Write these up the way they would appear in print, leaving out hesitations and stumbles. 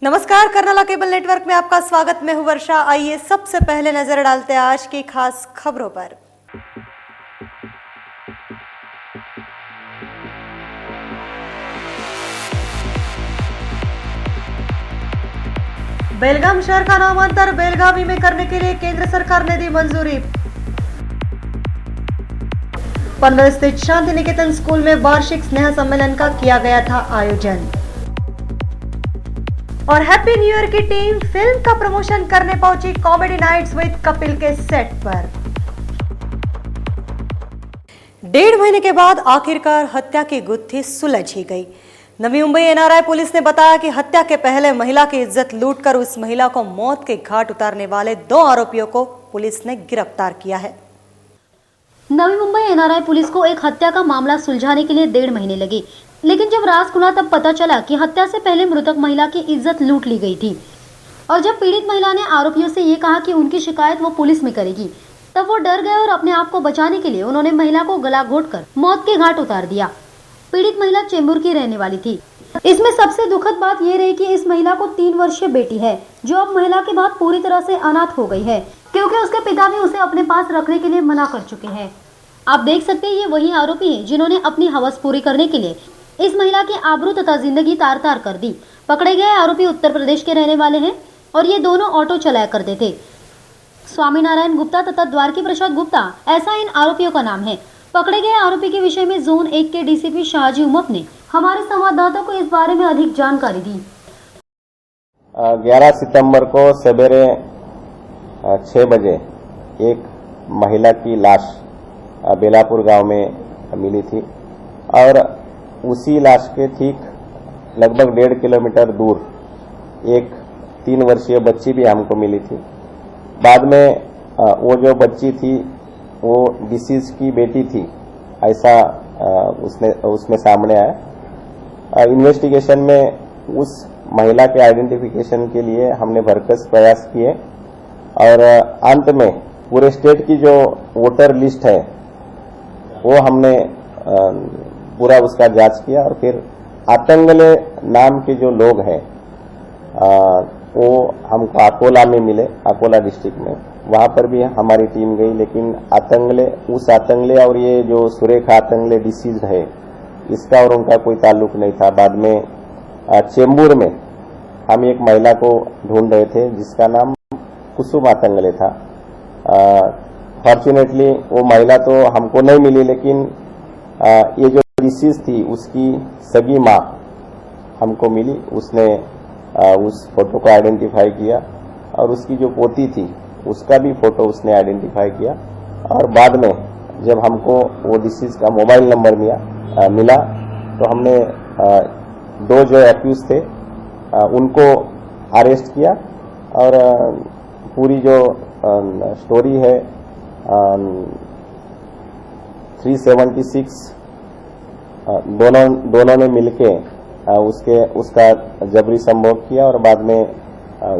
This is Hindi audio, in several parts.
नमस्कार, कर्नाला केबल नेटवर्क में आपका स्वागत। मैं हूं वर्षा। आइए सबसे पहले नजर डालते हैं आज की खास खबरों पर। बेलगाम शहर का नामांतर बेलगावी में करने के लिए केंद्र सरकार ने दी मंजूरी। पनवेल स्थित शांति निकेतन स्कूल में वार्षिक स्नेह सम्मेलन का किया गया था आयोजन। और हैप्पी न्यू ईयर की टीम फिल्म का प्रमोशन करने पहुंची कॉमेडी नाइट्स विद कपिल के सेट पर। 1.5 महीने के बाद आखिरकार हत्या की गुत्थी सुलझ ही गई। नवी मुंबई एनआरआई पुलिस ने बताया कि हत्या के पहले महिला की इज्जत लूटकर उस महिला को मौत के घाट उतारने वाले 2 आरोपियों को पुलिस ने गिरफ्तार किया है। नवी मुंबई एनआरआई पुलिस को एक हत्या का मामला सुलझाने के लिए 1.5 महीने लगे, लेकिन जब राज खुला तब पता चला कि हत्या से पहले मृतक महिला की इज्जत लूट ली गई थी। और जब पीड़ित महिला ने आरोपियों से ये कहा कि उनकी शिकायत वो पुलिस में करेगी, तब वो डर गए और अपने आप को बचाने के लिए उन्होंने महिला को गला घोंटकर मौत के घाट उतार दिया। पीड़ित महिला चेंबूर की रहने वाली थी। इसमें सबसे दुखद बात ये रही कि इस महिला को 3 वर्षीय बेटी है, जो अब महिला के बाद पूरी तरह से अनाथ हो गई है, क्योंकि उसके पिता भी उसे अपने पास रखने के लिए मना कर चुके हैं। आप देख सकते हैं, ये वही आरोपी है जिन्होंने अपनी हवस पूरी करने के लिए इस महिला की आबरू तथा जिंदगी तार तार कर दी। पकड़े गए आरोपी उत्तर प्रदेश के रहने वाले हैं और ये दोनों ऑटो चलाया करते थे। स्वामी नारायण गुप्ता तथा द्वारकी प्रसाद गुप्ता, ऐसा इन आरोपियों का नाम है। पकड़े गए आरोपी के विषय में जोन 1 के डीसीपी शाहजी उमप ने हमारे संवाददाता को इस बारे में अधिक जानकारी दी। 11 सितंबर को सवेरे 6 बजे एक महिला की लाश बेलापुर गांव में मिली थी और उसी लाश के ठीक लगभग 1.5 किलोमीटर दूर एक 3 वर्षीय बच्ची भी हमको मिली थी। बाद में वो जो बच्ची थी वो डिसीज की बेटी थी, ऐसा उसमें सामने आया। इन्वेस्टिगेशन में उस महिला के आइडेंटिफिकेशन के लिए हमने भरसक प्रयास किए और अंत में पूरे स्टेट की जो वोटर लिस्ट है वो हमने पूरा उसका जांच किया और फिर आतंगले नाम के जो लोग हैं वो हमको अकोला में मिले, अकोला डिस्ट्रिक्ट में। वहां पर भी हमारी टीम गई, लेकिन उस आतंगले और ये जो सुरेखा आतंगले डिसीज है इसका और उनका कोई ताल्लुक नहीं था। बाद में चेंबूर में हम एक महिला को ढूंढ रहे थे जिसका नाम कुसुम आतंगले था। फॉर्चुनेटली वो महिला तो हमको नहीं मिली, लेकिन ये जो डिसीज थी उसकी सगी माँ हमको मिली। उसने उस फोटो को आइडेंटिफाई किया और उसकी जो पोती थी उसका भी फोटो उसने आइडेंटिफाई किया। और बाद में जब हमको वो डिसीज का मोबाइल नंबर मिला तो हमने 2 जो एक्यूज थे उनको अरेस्ट किया और पूरी जो स्टोरी है 376 दोनों ने मिलके उसका जबरी संभोग किया और बाद में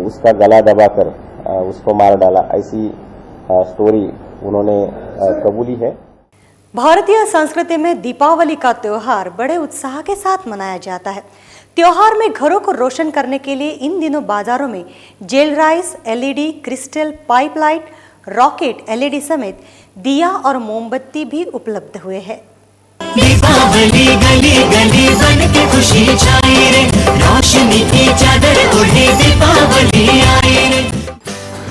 उसका गला दबाकर उसको मार डाला, ऐसी स्टोरी उन्होंने कबूली है। भारतीय संस्कृति में दीपावली का त्योहार बड़े उत्साह के साथ मनाया जाता है। त्योहार में घरों को रोशन करने के लिए इन दिनों बाजारों में gel rice, LED, crystal, pipe light, rocket, LED समेत दिया और मोमबत्ती भी उपलब्ध हुए हैं। दीपावली गली गली बन के खुशी छाई रे, रोशनी की चादर ओढ़े दीपावली आई रे।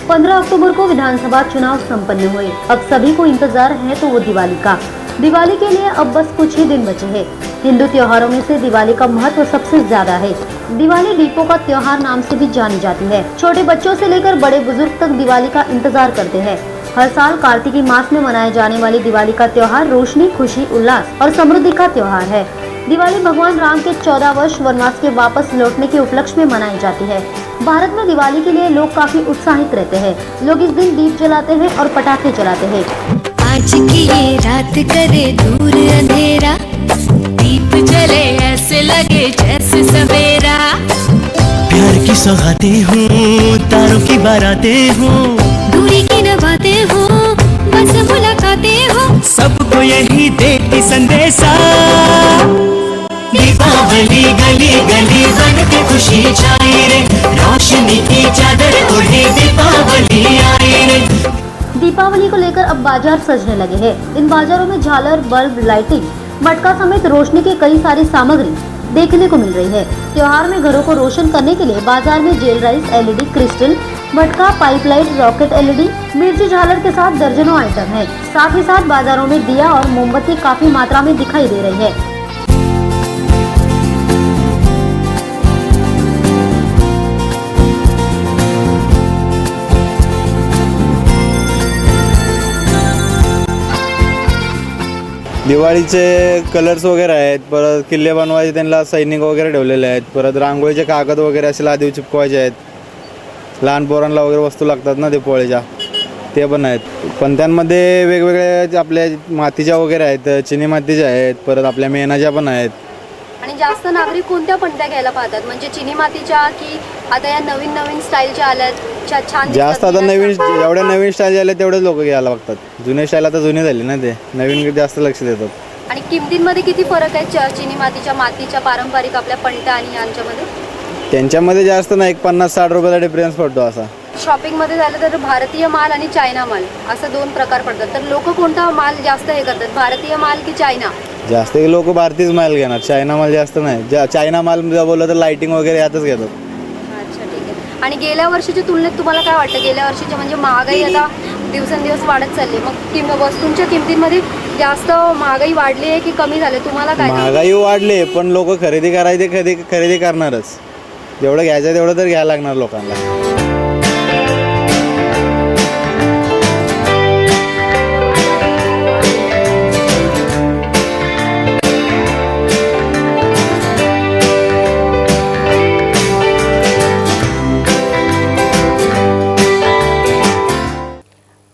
15 अक्टूबर को विधानसभा चुनाव संपन्न हुए। अब सभी को इंतजार है तो वो दिवाली का। दिवाली के लिए अब बस कुछ ही दिन बचे हैं। हिंदू त्योहारों में से दिवाली का महत्व सबसे ज्यादा है। दिवाली दीपों का त्योहार नाम से भी जानी जाती है। छोटे बच्चों से लेकर बड़े बुजुर्ग तक दिवाली का इंतजार करते हैं। हर साल कार्तिकी मास में मनाए जाने वाली दिवाली का त्योहार रोशनी, खुशी, उल्लास और समृद्धि का त्योहार है। दिवाली भगवान राम के 14 वर्ष वनवास के वापस लौटने के उपलक्ष्य में मनाई जाती है। भारत में दिवाली के लिए लोग काफी उत्साहित रहते हैं। लोग इस दिन दीप जलाते हैं और पटाखे जलाते हैं। आज की ये रात करे दूर अंधेरा, दीप जले ऐसे लगे जैसे सवेरा। प्यार की सौगातें हूँ, तारों की बारातें हूँ, दूरी की न बातें हो, बस मुलाकातें हो, सबको यही देती संदेशा। दीपावली गली गली बन के खुशी छाई रे, रोशनी की चादर ओढ़े दीपावली आई रे। दीपावली को लेकर अब बाजार सजने लगे हैं। इन बाजारों में झालर, बल्ब, लाइटिंग, मटका समेत रोशनी की कई सारी सामग्री देखने को मिल रही है। त्योहार में घरों को रोशन करने के लिए बाजार में जेल राइस, एलईडी, क्रिस्टल, मटका, पाइपलाइट, रॉकेट एलईडी, मिर्ची झालर के साथ दर्जनों आइटम हैं। साथ ही साथ बाजारों में दिया और मोमबत्ती काफी मात्रा में दिखाई दे रही है। दिवाळीचे कलर्स वगैरे आहेत, परत किल्ले बनवायचे त्यांना सैनिक वगैरे ठेवलेले आहेत, परत रांगोळीचे कागद वगैरे असे लादीव चिपकवायचे आहेत, लहान पोरांना वगैरे वस्तू लागतात ना दिवाळीच्या, ते पण आहेत. पण त्यांमध्ये वेगवेगळे आपल्या मातीच्या वगैरे आहेत, चिनी मातीच्या आहेत, परत आपल्या मेणाच्या पण आहेत. आणि जास्त नागरिक कोणत्या पणत्या घ्यायला पाहतात, म्हणजे चिनी मातीच्या की आता या नवीन नवीन स्टाईलच्या आल्यात छान? जास्त आता जेवढ्या नवीन स्टाईल आल्या तेवढेच लोक घ्यायला बघतात. जुने स्टाईल आता जुने झाले ना, ते नवीन जास्त लक्ष देतात. आणि किमतींमध्ये किती फरक आहे चिनी मातीच्या पारंपरिक आपल्या पणत्या आणि यांच्यामध्ये? त्यांच्यामध्ये जास्त नाही, 50-60 रुपयाचा डिफरन्स पडतो. असा शॉपिंग मध्ये झालं तर भारतीय माल आणि चायना माल असं दोन प्रकार पडतात. तर लोक कोणता माल जास्त हे करतात, भारतीय माल की चायना? जास्त लोक भारतीय माल घेणार, चायना माल जास्त नाही. चायना माल बोललं तर लाइटिंग वगैरे यातच घेतात. अच्छा, ठीक आहे. आणि गेल्या वर्षीच्या तुलनेत तुम्हाला काय वाटतं? गेल्या वर्षीच्या म्हणजे महागाई आता दिवसेंदिवस वाढत चालली, मग वस्तूंच्या किमतींमध्ये जास्त महागाई वाढली आहे की कमी झाली? तुम्हाला काय? महागाई वाढली, पण लोक खरेदी करायचे, खरेदी करणारच. जेवढं घ्यायचं तेवढं तर घ्यायला लागणार लोकांना.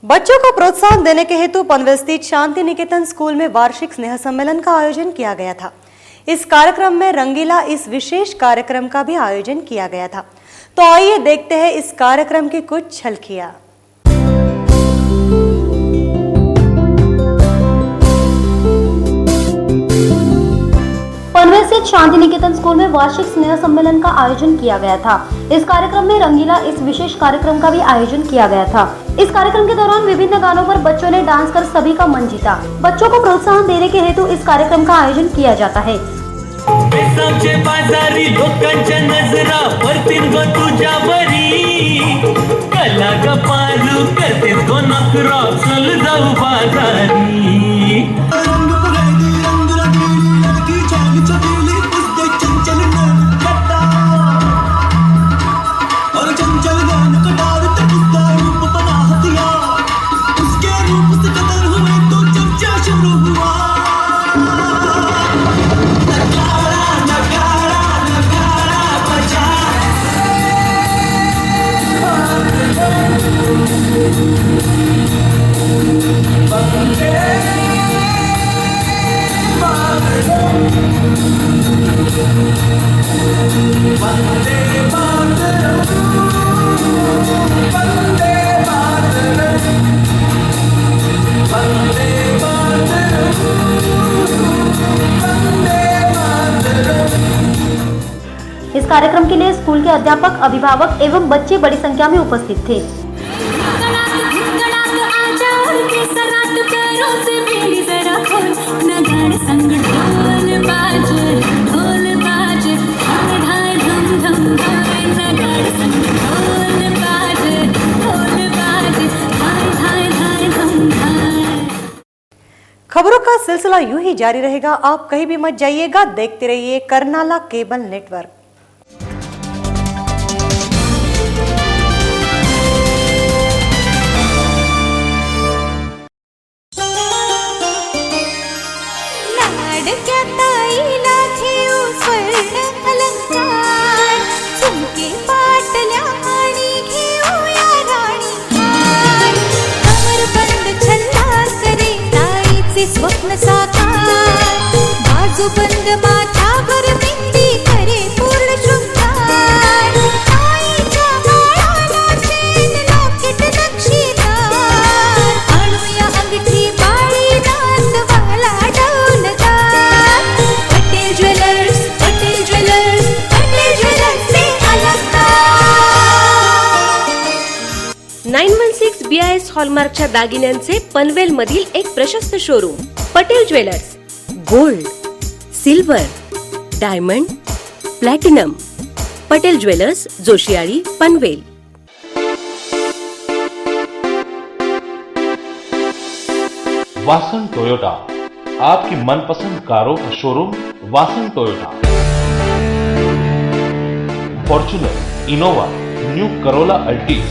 बच्चों को प्रोत्साहन देने के हेतु पनवेल स्थित शांति निकेतन स्कूल में वार्षिक स्नेह सम्मेलन का आयोजन किया गया था। इस कार्यक्रम में रंगीला इस विशेष कार्यक्रम का भी आयोजन किया गया था। तो आइए देखते हैं इस कार्यक्रम की कुछ झलकियां। पनवेल स्थित शांति निकेतन स्कूल में वार्षिक स्नेह सम्मेलन का आयोजन किया गया था। इस कार्यक्रम में रंगीला इस विशेष कार्यक्रम का भी आयोजन किया गया था। इस कार्यक्रम के दौरान विभिन्न गानों पर बच्चों ने डांस कर सभी का मन जीता। बच्चों को प्रोत्साहन देने के हेतु इस कार्यक्रम का आयोजन किया जाता है। बाजारी लोकांच्या नजरा परतीन गो तुझ्या बरी, कला गपारू करते गो नखरा, चल जाऊ बाजारी. इस कार्यक्रम के लिए स्कूल के अध्यापक, अभिभावक एवं बच्चे बड़ी संख्या में उपस्थित थे। खबरों का सिलसिला यूं ही जारी रहेगा। आप कहीं भी मत जाइएगा, देखते रहिए करनाला केबल नेटवर्क। लाडक्या ताईला घेऊ स्वर्ण अलंकार, झुमके पाटल्या आणि घेऊया राणी हार, कमरबंद छल्ला करे ताईचे स्वप्न साकार, बाजूबंद माथ्यावर मेहंदी करे हॉलमार्कच्या दागिन्यांचे पनवेल मधील एक प्रशस्त showroom Patel jewellers. Gold, silver, diamond, platinum. Patel jewellers, जोशियाळी, पनवेल. वासन टोयोटा, आपकी मनपसंद कारों का showroom Vasan Toyota. Fortuner, Innova, new Corolla Altis,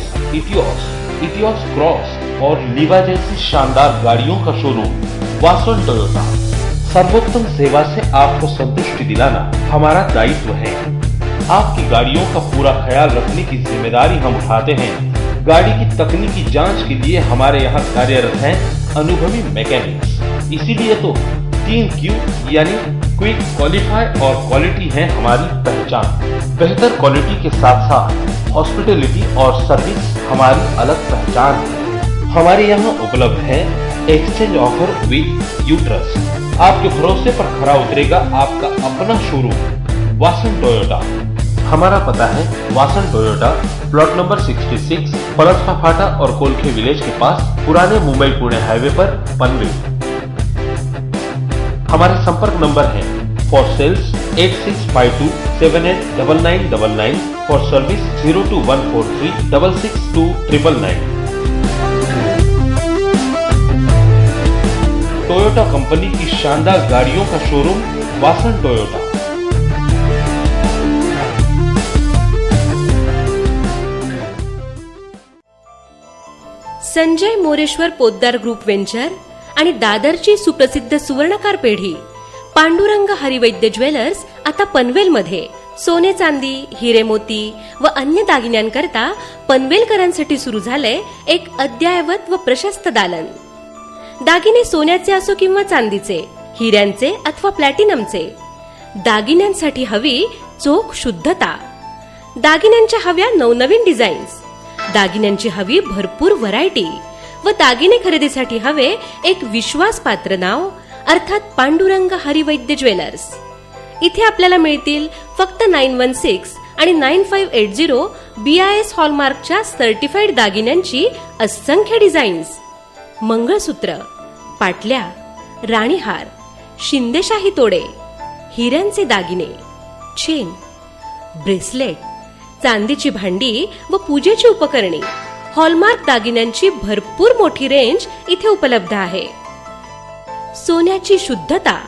Etios Cross और लीवा जैसी शानदार गाड़ियों का शोरूम वासन टोयोटा. सर्वोत्तम सेवा से आपको संतुष्टि दिलाना हमारा दायित्व है. आपकी गाड़ियों का पूरा ख्याल रखने की जिम्मेदारी हम उठाते हैं. गाड़ी की तकनीकी जांच के लिए हमारे यहाँ कार्यरत हैं अनुभवी मैकेनिक्स. इसीलिए तो 3Q यानी क्विक, क्वालिफाई और क्वालिटी है हमारी पहचान. बेहतर क्वालिटी के साथ साथ हॉस्पिटैलिटी और सर्विस हमारी अलग पहचान है. हमारे यहाँ उपलब्ध है exchange offer with you trust. आपके भरोसे पर खरा उतरेगा आपका अपना शोरूम वासन टोयोटा. हमारा पता है वासन टोयोटा, प्लॉट नंबर 66, पलसपा फाटा और कोलखे विलेज के पास, पुराने मुंबई पुणे हाईवे पर, पनवेल. हमारे संपर्क नंबर है for sales 8652789999, for service 02143662999. Toyota company की शानदार गाड़ियों का showroom Vasan Toyota. Sanjay Moreshwar Poddar group venture आणि दादरची सुप्रसिद्ध सुवर्णकार पेढी पांडुरंग हरिवैद्य ज्वेलर्स आता पनवेलमध्ये सोने चांदी, हिरे मोती व अन्य दागिन्यांकरता पनवेलकरांसाठी सुरू झाले एक अद्ययावत व प्रशस्त दालन. दागिने सोन्याचे असो किंवा चांदीचे, हिऱ्यांचे अथवा प्लॅटिनमचे. दागिन्यांसाठी हवी चोख शुद्धता. दागिन्यांच्या हव्या नवनवीन डिझाईन्स. दागिन्यांची हवी भरपूर व्हरायटी व दागिने खरेदीसाठी हवे एक विश्वासपात्र नाव अर्थात पांडुरंग हरिवैद्य ज्वेलर्स. इथे आपल्याला मिळतील फक्त 916 आणि 9580 BIS हॉलमार्कच्या सर्टिफाईड दागिन्यांची असंख्य डिझाईन्स. मंगळसूत्र, पाटल्या, राणीहार, शिंदेशाही तोडे, हिऱ्यांचे दागिने, चेन, ब्रेसलेट, चांदीची भांडी व पूजेची उपकरणे, हॉलमार्क दागिन्यांची भरपूर मोठी रेंज इथे उपलब्ध आहे. सोन्याची शुद्धता,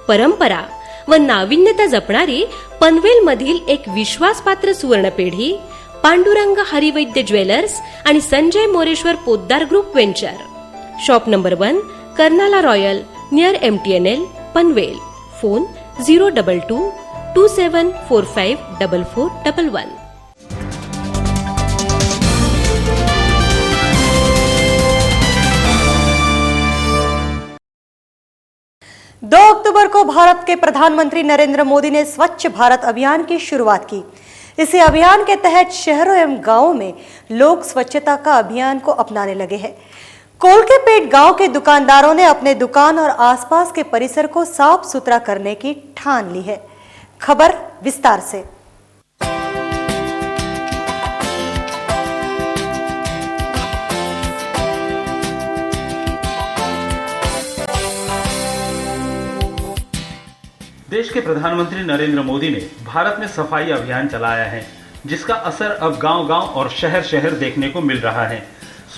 परंपरा व नाविन्यता जपणारी पनवेल मधील एक विश्वासपात्र सुवर्णपेढी पांडुरंग हरिवैद्य ज्वेलर्स आणि Sanjay Moreshwar Poddar group venture. Shop number 1, Karnala royal, near MTNL, Panvel. Phone 02227454411. 2 अक्टूबर को भारत के प्रधानमंत्री नरेंद्र मोदी ने स्वच्छ भारत अभियान की शुरुआत की. इसी अभियान के तहत शहरों एवं गांवों में लोग स्वच्छता का अभियान को अपनाने लगे हैं. कोलकेपेट गांव के दुकानदारों ने अपने दुकान और आसपास के परिसर को साफ सुथरा करने की ठान ली है. खबर विस्तार से. देश के प्रधानमंत्री नरेंद्र मोदी ने भारत में सफाई अभियान चलाया है, जिसका असर अब गांव-गांव और शहर-शहर देखने को मिल रहा है.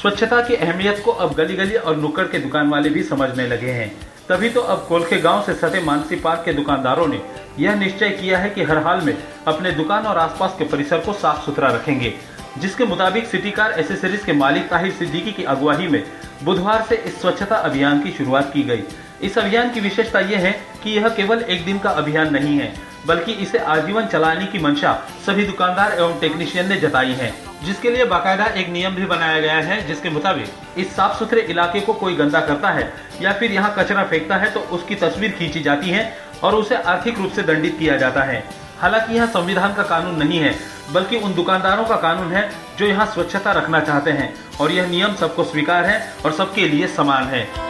स्वच्छता की अहमियत को अब गली-गली और नुक्कड़ के दुकान वाले भी समझने लगे हैं. तभी तो अब कोलखे गांव से सटे मानसी पार्क के दुकानदारों ने यह निश्चय किया है कि हर हाल में अपने दुकान और आसपास के परिसर को साफ सुथरा रखेंगे. जिसके मुताबिक सिटी कार एसेसरीज के मालिक ताहिर सिद्दीकी की अगुवाई में बुधवार से इस स्वच्छता अभियान की शुरुआत की गई. इस अभियान की विशेषता यह है कि यह केवल एक दिन का अभियान नहीं है, बल्कि इसे आजीवन चलाने की मंशा सभी दुकानदार एवं टेक्नीशियन ने जताई है, जिसके लिए बाकायदा एक नियम भी बनाया गया है, जिसके मुताबिक इस साफ सुथरे इलाके को कोई गंदा करता है या फिर यहाँ कचरा फेंकता है तो उसकी तस्वीर खींची जाती है और उसे आर्थिक रूप से दंडित किया जाता है. हालांकि यह संविधान का कानून नहीं है, बल्कि उन दुकानदारों का कानून है जो यहाँ स्वच्छता रखना चाहते हैं, और यह नियम सबको स्वीकार है और सबके लिए समान है.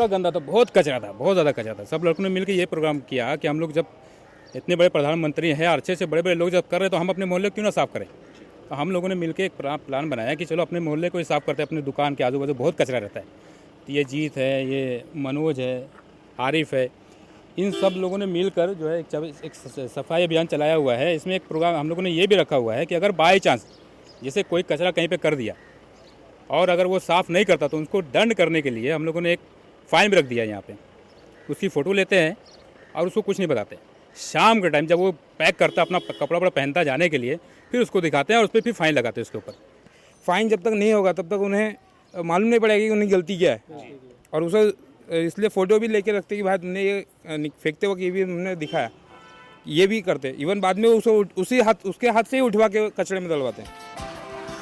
पूरा गंदा था, बहुत कचरा था, बहुत ज़्यादा कचरा था। सब लड़कों ने मिलकर ये प्रोग्राम किया कि हम लोग जब इतने बड़े प्रधानमंत्री हैं, अच्छे से बड़े बड़े लोग जब कर रहे हैं तो हम अपने मोहल्ले क्यों ना साफ़ करें। तो हम लोगों ने मिलकर एक प्लान बनाया कि चलो अपने मोहल्ले को ही साफ़ करते हैं। अपने दुकान के आजू बाजू बहुत कचरा रहता है। तो ये जीत है, ये मनोज है, आरिफ है, इन सब लोगों ने मिलकर जो है एक सफाई अभियान चलाया हुआ है। इसमें एक प्रोग्राम हम लोगों ने ये भी रखा हुआ है कि अगर बाई चांस जैसे कोई कचरा कहीं पे कर दिया और अगर वो साफ़ नहीं करता तो उसको दंड करने के लिए हम लोगों ने एक फ़ाइन भी रख दिया यहाँ पे। उसकी फ़ोटो लेते हैं और उसको कुछ नहीं बताते। शाम के टाइम जब वो पैक करता अपना कपड़ा वपड़ा पहनता जाने के लिए, फिर उसको दिखाते हैं और उस पर फिर फ़ाइन लगाते हैं उसके ऊपर। फ़ाइन जब तक नहीं होगा तब तक उन्हें मालूम नहीं पड़ेगा कि उन्हें गलती क्या है। और उसे इसलिए फ़ोटो भी लेके रखते कि भाई तुमने ये फेंकते वक्त ये भी उन्होंने दिखाया, ये भी करते। इवन बाद में उसके हाथ से ही उठवा के कचरे में डलवाते हैं।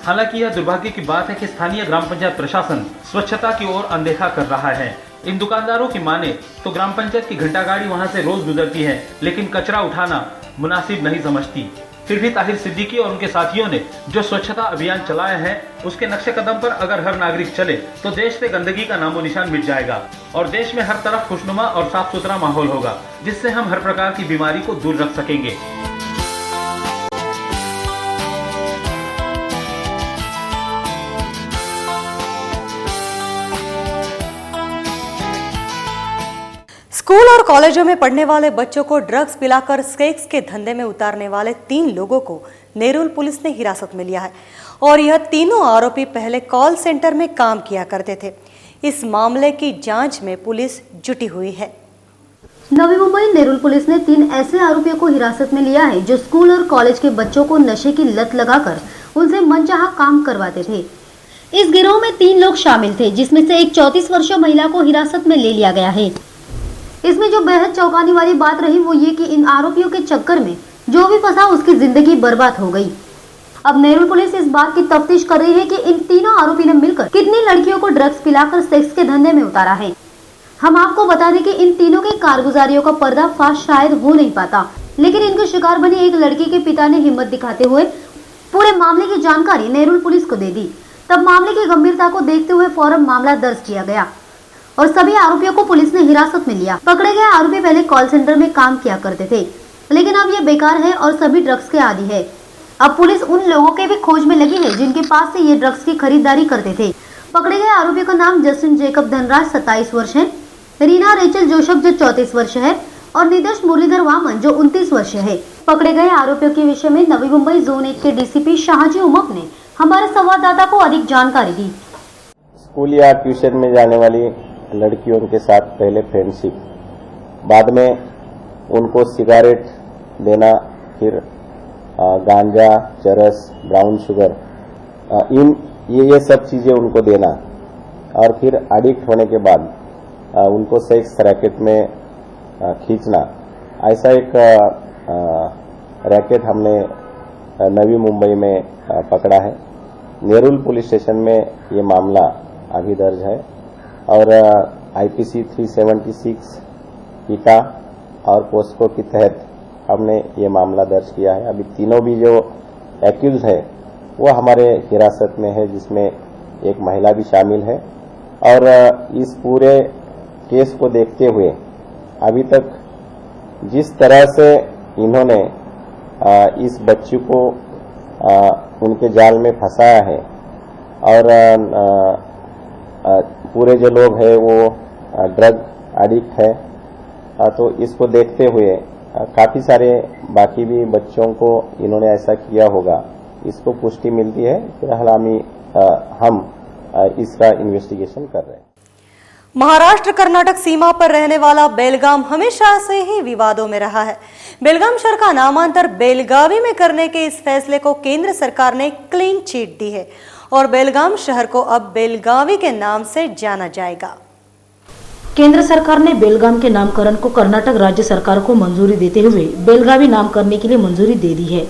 हालांकि यह दुर्भाग्य की बात है कि स्थानीय ग्राम पंचायत प्रशासन स्वच्छता की ओर अनदेखा कर रहा है। इन दुकानदारों की माने तो ग्राम पंचायत की घंटागाड़ी वहां से रोज गुजरती है, लेकिन कचरा उठाना मुनासिब नहीं समझती। फिर भी ताहिर सिद्दीकी और उनके साथियों ने जो स्वच्छता अभियान चलाया है, उसके नक्शे कदम पर अगर हर नागरिक चले तो देश से गंदगी का नामो निशान मिट जाएगा और देश में हर तरफ खुशनुमा और साफ सुथरा माहौल होगा, जिससे हम हर प्रकार की बीमारी को दूर रख सकेंगे। स्कूल और कॉलेजों में पढ़ने वाले बच्चों को ड्रग्स पिलाकर सेक्स के धंधे में उतारने वाले 3 लोगों को नेरुल पुलिस ने हिरासत में लिया है और यह तीनों आरोपी पहले कॉल सेंटर में काम किया करते थे। इस मामले की जांच में पुलिस जुटी हुई है। नवी मुंबई नेरुल पुलिस ने 3 ऐसे आरोपियों को हिरासत में लिया है जो स्कूल और कॉलेज के बच्चों को नशे की लत लगाकर उनसे मनचाहा काम करवाते थे। इस गिरोह में 3 लोग शामिल थे, जिसमें से एक 34 वर्षीय महिला को हिरासत में ले लिया गया है। इसमें जो बेहद चौंकाने वाली बात रही वो ये कि इन आरोपियों के चक्कर में जो भी फंसा उसकी जिंदगी बर्बाद हो गई। अब नेरुल पुलिस इस बात की तफ्तीश कर रही है कि इन तीनों आरोपी ने मिलकर कितनी लड़कियों को ड्रग्स पिलाकर सेक्स के धंधे में उतारा है। हम आपको बता दें कि इन तीनों के कारगुजारियों का पर्दाफाश शायद हो नहीं पाता, लेकिन इनके शिकार बनी एक लड़की के पिता ने हिम्मत दिखाते हुए पूरे मामले की जानकारी नेरुल पुलिस को दे दी। तब मामले की गंभीरता को देखते हुए फौरन मामला दर्ज किया गया और सभी आरोपियों को पुलिस ने हिरासत में लिया। पकड़े गए आरोपी पहले कॉल सेंटर में काम किया करते थे, लेकिन अब ये बेकार है और सभी ड्रग्स के आदी है। अब पुलिस उन लोगों के भी खोज में लगी है जिनके पास से ये ड्रग्स की खरीदारी करते थे। पकड़े गए आरोपियों का नाम जस्टिन जेकब धनराज 27 वर्ष है, रीना रेचल जोशफ जो 34 वर्ष है और निदेश मुरलीधर वामन जो 29 वर्ष है। पकड़े गए आरोपियों के विषय में नवी मुंबई जोन 1 के डीसीपी शाहजी उमप ने हमारे संवाददाता को अधिक जानकारी दी। स्कूल या ट्यूशन में जाने वाली लड़कियों के साथ पहले फ्रेंडशिप, बाद में उनको सिगारेट देना, फिर गांजा, चरस, ब्राउन शुगर, ये सब चीजें उनको देना और फिर एडिक्ट होने के बाद उनको सेक्स रैकेट में खींचना। ऐसा एक रैकेट हमने नवी मुंबई में पकड़ा है। नेरुल पुलिस स्टेशन में ये मामला अभी दर्ज है और आईपीसी 376 पीटा और पोस्को के तहत हमने ये मामला दर्ज किया है। अभी तीनों भी जो एक्यूज है वो हमारे हिरासत में है, जिसमें एक महिला भी शामिल है। और इस पूरे केस को देखते हुए अभी तक जिस तरह से इन्होंने इस बच्ची को उनके जाल में फंसाया है और पूरे जो लोग हैं वो ड्रग एडिक्ट है, तो इसको देखते हुए काफी सारे बाकी भी बच्चों को इन्होंने ऐसा किया होगा, इसको पुष्टि मिलती है। फिलहाल हम इसका इन्वेस्टिगेशन कर रहे हैं। महाराष्ट्र कर्नाटक सीमा पर रहने वाला बेलगाम हमेशा से ही विवादों में रहा है। बेलगाम शहर का नामांतर बेलगावी में करने के इस फैसले को केंद्र सरकार ने क्लीन चिट दी है और बेलगाम शहर को अब बेलगावी के नाम से जाना जाएगा। केंद्र सरकार ने बेलगाम के नामकरण को कर्नाटक राज्य सरकार को मंजूरी देते हुए बेलगावी नाम करने के लिए मंजूरी दे दी है।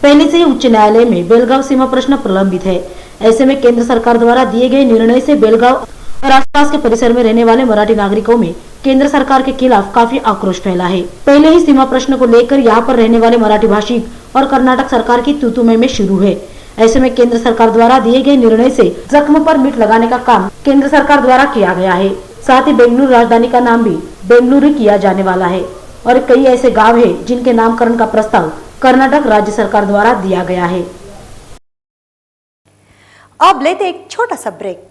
पहले से ही उच्च न्यायालय में बेलगाव सीमा प्रश्न प्रलंबित है। ऐसे में केंद्र सरकार द्वारा दिए गए निर्णय से बेलगाव और आसपास के परिसर में रहने वाले मराठी नागरिकों में केंद्र सरकार के खिलाफ काफी आक्रोश फैला है। पहले ही सीमा प्रश्न को लेकर यहाँ पर रहने वाले मराठी भाषी और कर्नाटक सरकार की तू-तू-मैं में शुरू है। ऐसे में केंद्र सरकार द्वारा दिए गए निर्णय से जख्म पर मीठ लगाने का काम केंद्र सरकार द्वारा किया गया है। साथ ही बेंगलुरु राजधानी का नाम भी बेंगलुरु किया जाने वाला है और कई ऐसे गांव हैं जिनके नामकरण का प्रस्ताव कर्नाटक राज्य सरकार द्वारा दिया गया है। अब लेते एक छोटा सा ब्रेक।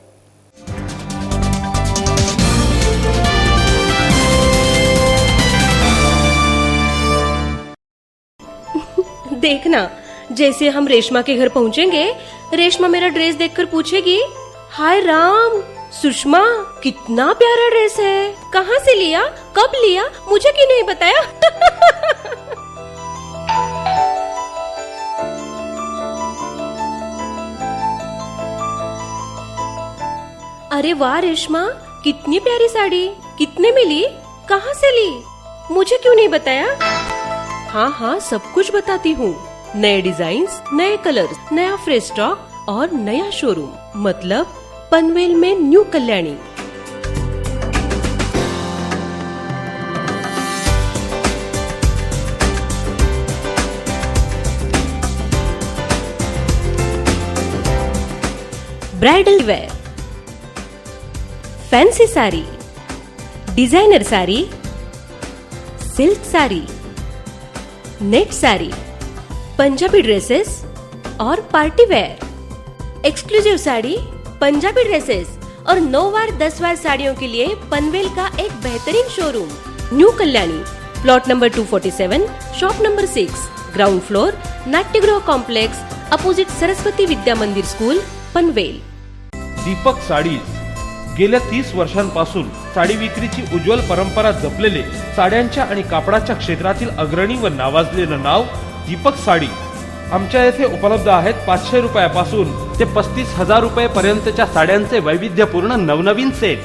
देखना, जैसे हम रेशमा के घर पहुंचेंगे, रेशमा मेरा ड्रेस देखकर पूछेगी, हाय राम सुषमा, कितना प्यारा ड्रेस है, कहाँ से लिया, कब लिया, मुझे क्यों नहीं बताया? अरे वाह रेशमा, कितनी प्यारी साड़ी, कितने में ली, कहाँ से ली, मुझे क्यों नहीं बताया? हाँ हाँ, सब कुछ बताती हूँ। नए डिजाइन्स, नए कलर्स, नया फ्रेश स्टॉक और नया शोरूम, मतलब पनवेल में new Kalyani. Bridal wear, fancy sari, designer sari, silk sari, net sari, Punjabi dresses और party wear, exclusive sari, Punjabi dresses और 9 वार 10 वार साड़ियों के लिए पनवेल का एक बेहतरीन showroom new Kalyani, plot number 247, shop number 6, ground floor, नाट्यगृह कॉम्प्लेक्स, अपोजिट सरस्वती विद्या मंदिर स्कूल, पनवेल। दीपक साडीज गेल्या 30 वर्षांपासून साडी विक्रीची उज्ज्वल परंपरा जपलेले, साड्यांच्या आणि कापडाच्या क्षेत्रातील अग्रणी व नावाजलेलं नाव दीपक साडी आमच्या येथे उपलब्ध आहेत। 500 रुपयापासून ते 35,000 रुपये पर्यंतच्या साड्यांचे वैविध्यपूर्ण नवनवीन सेट,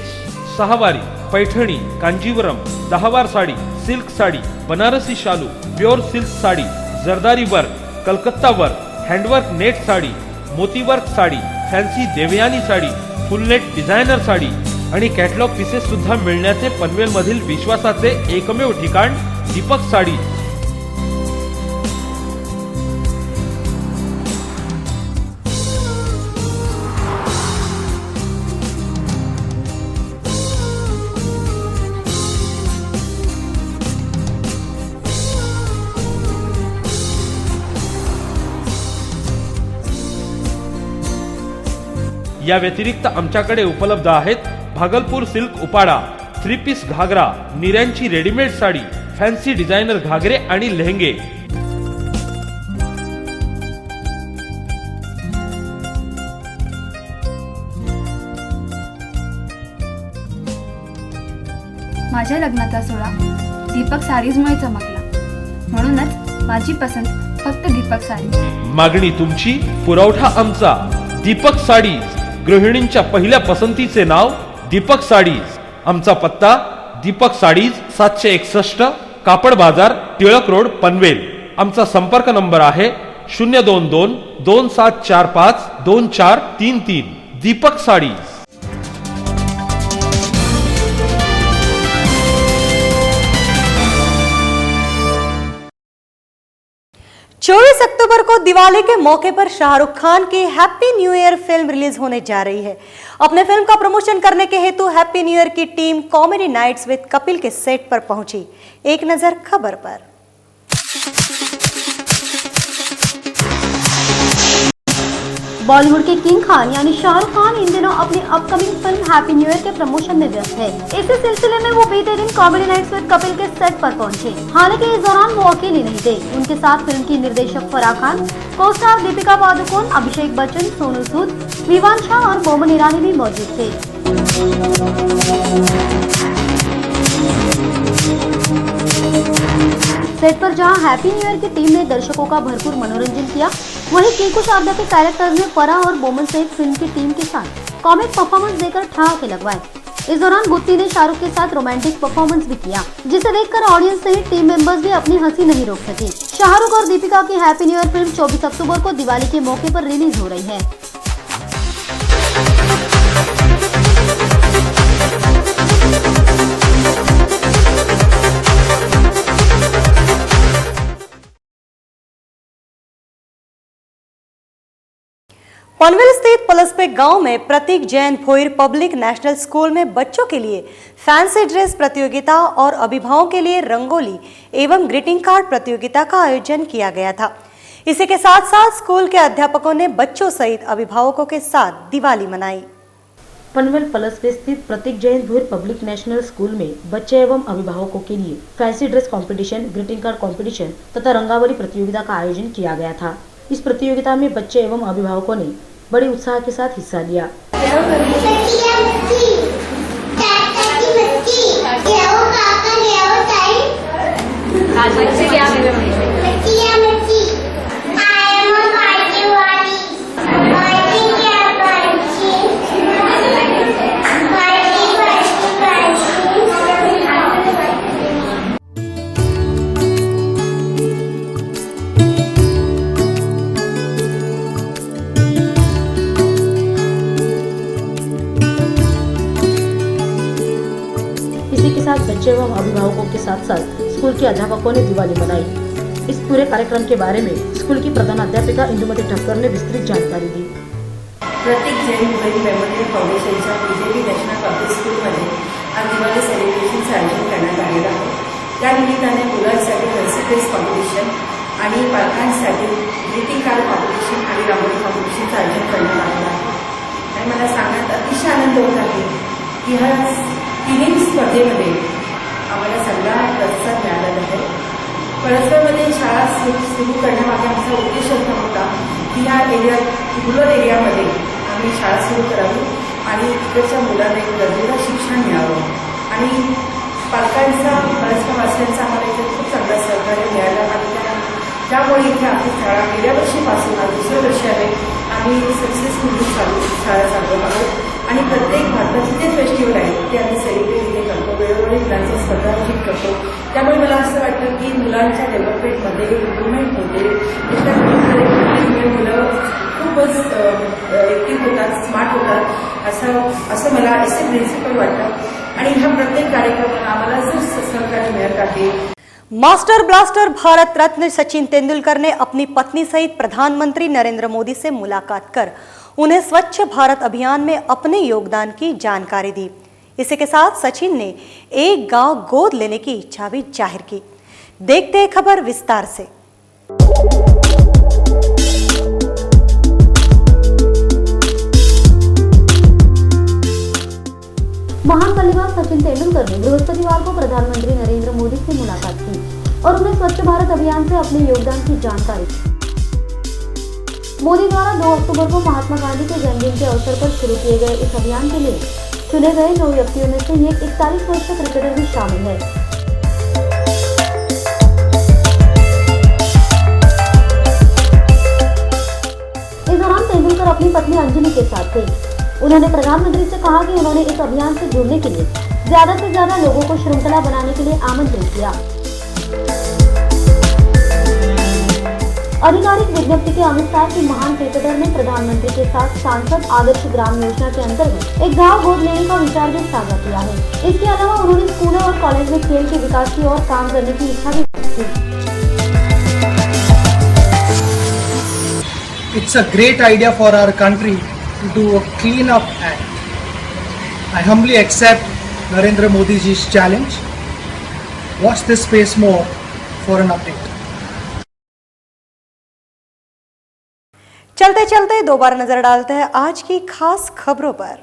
सहावारी, पैठणी, कांजीवरम, 10 वार साडी, सिल्क साडी, बनारसी शालू, प्युअर सिल्क साडी, जरदारी work, Calcutta work, handwork net sari, मोती work sari, fancy Devyani sari, full net designer sari आणि कॅटलॉग पीसेस सुद्धा मिळण्याचे पनवेल मधील विश्वासाचे एकमेव ठिकाण दीपक साडी। या व्यतिरिक्त आमच्याकडे उपलब्ध आहेत भागलपूर सिल्क उपाडा, 3 पीस घागरा, निऱ्यांची रेडीमेड साडी, फॅन्सी डिझायनर घागरे आणि लेहंगे। माझ्या लग्नाचा सोहळा दीपक साडीजमुळे चमकला, म्हणूनच माझी पसंत फक्त दीपक साडी। मागणी तुमची, पुरवठा आमचा। दीपक साडीज, गृहिणींच्या पहिल्या पसंतीचे नाव दीपक साडीज। आमचा पत्ता दीपक साडीज, 761 कापड बाजार, टिळक रोड, पनवेल। आमचा संपर्क नंबर आहे 022 2745 2433। दीपक साडीज। 24 अक्टूबर को दिवाली के मौके पर शाहरुख खान की happy new year film release होने जा रही है। अपने फिल्म का प्रमोशन करने के हेतु हैप्पी न्यू ईयर की team comedy nights with Kapil के सेट पर पहुंची। एक नजर खबर पर। बॉलीवुड के किंग खान यानी शाहरुख खान इन दिनों अपनी upcoming film happy new year के प्रमोशन में व्यस्त है। इसी सिलसिले में वो बीते दिन कॉमेडी नाइट्स विद कपिल के सेट पर पहुंचे। हालांकि इस दौरान वो अकेले नहीं थे, उनके साथ फिल्म की निर्देशक फराह खान, को स्टार दीपिका पादुकोण, अभिषेक बच्चन, सोनू सूद, विवान शाह और बोमन ईरानी भी मौजूद थे। सेट पर जहां हैप्पी न्यू ईयर की टीम ने दर्शकों का भरपूर मनोरंजन किया, वहीं किंकू शारदा के कैरेक्टर्स ने फराह और बोमन सहित फिल्म की टीम के साथ कॉमिक परफॉर्मेंस देकर ठहाके लगवाए। इस दौरान गुत्ती ने शाहरुख के साथ रोमांटिक परफॉर्मेंस भी किया, जिसे देखकर ऑडियंस सहित टीम मेंबर्स भी अपनी हंसी नहीं रोक सके। शाहरुख और दीपिका की हैप्पी न्यू ईयर फिल्म 24 अक्टूबर को दिवाली के मौके पर रिलीज हो रही है। पनवेल स्थित पलसपे गांव में Prateek Jain Bhoir public national school में बच्चों के लिए फैंसी ड्रेस प्रतियोगिता और अभिभावकों के लिए रंगोली एवं ग्रीटिंग कार्ड प्रतियोगिता का आयोजन किया गया था। इसी के साथ साथ स्कूल के अध्यापकों ने बच्चों सहित अभिभावकों के साथ दिवाली मनाई। पनवेल पलसपे स्थित Prateek Jain Bhoir public national school में बच्चे एवं अभिभावकों के लिए fancy dress competition, greeting card competition तथा रंगावली प्रतियोगिता का आयोजन किया गया था। इस प्रतियोगिता में बच्चे एवं अभिभावकों ने बड़े उत्साह के साथ हिस्सा लिया। आज बच्चे क्या बच्चे एवं अभिभावकों के साथ साथ स्कूल के अध्यापकों ने दिवाली मनाई। इस पूरे कार्यक्रम के बारे में स्कूल की प्रधान अध्यापिका इंदुमती ठक्कर ने विस्तृत जानकारी दी। प्रतीक जैन भोईर मेमोरियल फाउंडेशनच्या बीजेपी नॅशनल पब्लिक स्कूलमध्ये आज दिवाळी सेलिब्रेशनचं आयोजन करण्यात आलेलं आहे। त्या निमित्ताने मुलांसाठी फॅन्सी ड्रेस कॉम्पिटिशन आणि पालकांसाठी ग्रीटिंग कार्ड कॉम्पिटिशन आणि रांगोळी कॉम्पिटिशनचं आयोजन करण्यात आलेलं आहे। आणि मला सांगण्यात अतिशय आनंद होत आहे की ह्या तिन्ही स्पर्धेमध्ये आम्हाला सगळा प्रतिसाद मिळालेला आहे। पळसपेमध्ये शाळा सुरू करण्यामागे आमचा उद्देश असा होता की ह्या रुरल एरियामध्ये आम्ही शाळा सुरू करावी आणि तिकडच्या मुलांना एक दर्जेदार शिक्षण मिळावं आणि पालकांचा पळसपेवासियांचा आम्हाला इथे खूप चांगला सहकार्य मिळालं आणि त्यामुळे इथे आपली शाळा गेल्या वर्षीपासून आज दुसऱ्या वर्षी आहे आम्ही सक्सेसफुली शाळा चालवत आहोत आणि प्रत्येक भारताचे जे फेस्टिवल आहे ते आम्ही सेलिब्रेट इथे करतो। वेळोवेळी मुलांच्या स्पर्धा आयोजित करतो। त्यामुळे मला असं वाटतं की मुलांच्या डेव्हलपमेंटमध्ये इम्प्रूव्हमेंट होते। त्याच्यामुळे मुलं खूपच ॲक्टिव्ह होतात, स्मार्ट होतात असं मला असे प्रिन्सिपल वाटतं आणि ह्या प्रत्येक कार्यक्रमाला आम्हाला जर सहकार्य मिळत आहे। मास्टर ब्लास्टर भारत रत्न सचिन तेंदुलकर ने अपनी पत्नी सहित प्रधानमंत्री नरेंद्र मोदी से मुलाकात कर उन्हें स्वच्छ भारत अभियान में अपने योगदान की जानकारी दी। इसी के साथ सचिन ने एक गांव गोद लेने की इच्छा भी जाहिर की। देखते हैं खबर विस्तार से। महान बल्लेबाज सचिन तेंदुलकर ने बृहस्पतिवार को प्रधानमंत्री नरेंद्र मोदी से मुलाकात की और उन्हें स्वच्छ भारत अभियान से अपने योगदान की जानकारी दी। मोदी द्वारा 2 अक्टूबर को महात्मा गांधी के जन्मदिन के अवसर पर शुरू किए गए इस अभियान के लिए चुने गए 9 व्यक्तियों में से एक 41 वर्षीय क्रिकेटर भी शामिल है। इस दौरान तेंदुलकर अपनी पत्नी अंजलि के साथ थे। उन्होंने प्रधानमंत्री से कहा कि उन्होंने इस अभियान से जुड़ने के लिए ज्यादा से ज्यादा लोगों को श्रृंखला बनाने के लिए आमंत्रित किया। आधिकारिक विज्ञप्ति के अनुसार कि महान क्रिकेटर ने प्रधानमंत्री के साथ सांसद आदर्श ग्राम योजना के अंतर्गत एक गांव गोद लेने का विचार भी साझा किया है। इसके अलावा उन्होंने स्कूलों और कॉलेज में खेल के विकास की ओर काम करने की इच्छा भी की। It's a great idea for our country to do a clean-up act. I humbly accept Narendra Modi's challenge. Watch this space more for an update. चलते चलते दोबारा नजर डालते हैं आज की खास खबरों पर।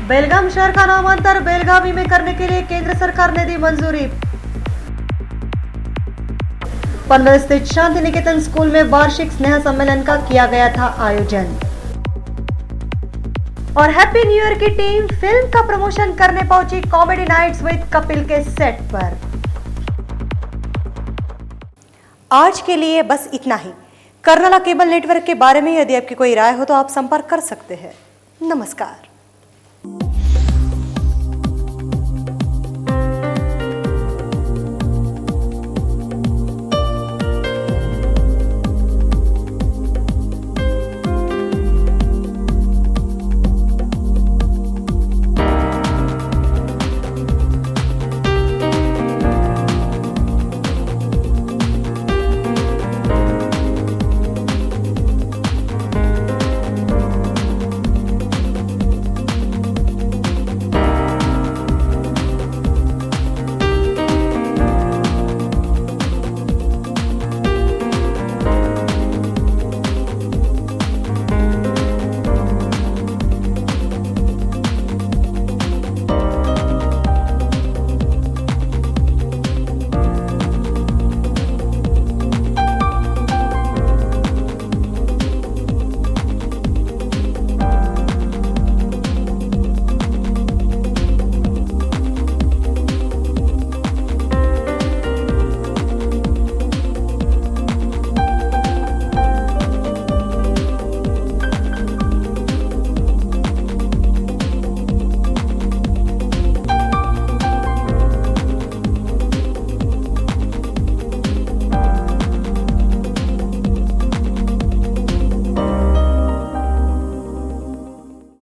बेलगाम शहर का नामांतर बेलगावी में करने के लिए केंद्र सरकार ने दी मंजूरी। पनवेल स्थित शांति निकेतन स्कूल में वार्षिक स्नेह सम्मेलन का किया गया था आयोजन। और हैप्पी न्यू ईयर की टीम फिल्म का प्रमोशन करने पहुंची कॉमेडी नाइट्स विद कपिल के सेट पर। आज के लिए बस इतना ही। कर्नाला केबल नेटवर्क के बारे में यदि आपकी कोई राय हो तो आप संपर्क कर सकते हैं। नमस्कार।